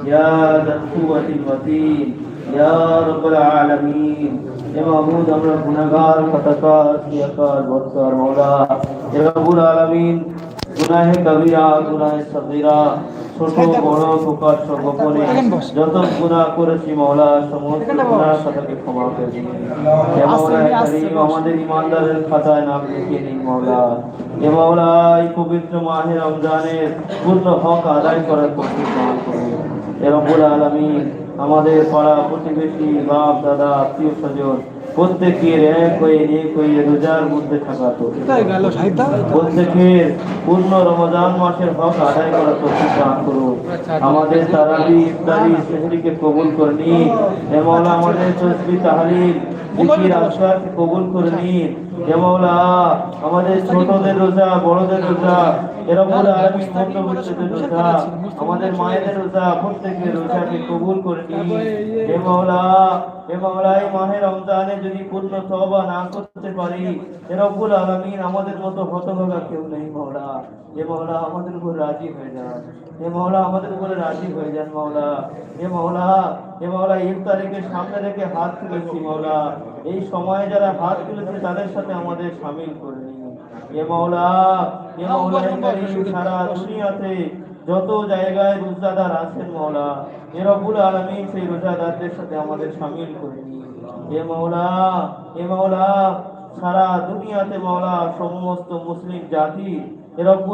يا ذا القوة المتين يا رب العالمين يا محمود আমরা গুনাহগার খতাকার সিয়াকার বরকার মাওলা ইয়া রব্বুল আলামিন গুনাহে কবিরা গুনাহে সগীরা ছোট বড় প্রকাশ্য গোপনে যত গুনাহ করেছি মাওলা সমস্ত গুনাহ খাতাকে ক্ষমা করে দিন হে মাওলা করিম আমাদের ঈমানদারের খাতায় নাম লিখিয়ে দিন মাওলা হে মাওলা এই পবিত্র মাহে রমজানের পূর্ণ হক আদায় করার তৌফিক দান করুন হে রব্বুল আলামিন আমাদের পাড়া প্রতিবেশী বাপ দাদা আত্মীয় স্বজন প্রত্যেকের এক হয়ে রোজার মধ্যে থাকা তো প্রত্যেকের পূর্ণ রমজান মাসের হক আদায় করা তৌফিক দান করুন আমাদের তারাবি ইফতারি সেহরিকে কবুল করে নিন হে মাওলা আমাদের তাসবিহ তাহলিল জিকির আজকারকে কবুল করে নিন হে মাওলা আমাদের ছোটদের রোজা বড়দের রোজা হে রব্বুল আলামিন মধ্যবিত্তদের রোজা আমাদের মায়েদের রোজা প্রত্যেকের রোজাকে কবুল করে নিন হে মাওলা এই মাহে রমজানে যদি পূর্ণ তওবা না করতে পারি হে রব্বুল আলামিন আমাদের মতো হতভাগা কেউ নেই মাওলা হে মাওলা আমাদের উপর রাজি হয়ে যান হে মাওলা আমাদের উপরে রাজি হয়ে যান মাওলা হে মাওলা ইফতারিকে সামনে রেখে হাত তুলেছি মাওলা এই সময়ে যারা হাত তুলেছে তাদের সাথে আমাদের শামিল করে নিন হে মাওলা সারা দুনিয়াতে যত জায়গায় রোজাদার আছেন মাওলা হে রব্বুল আলামিন সেই রোজাদারদের সাথে আমাদের শামিল করে নিন হে মাওলা সারা দুনিয়াতে মাওলা সমস্ত মুসলিম জাতি হে রব্বুল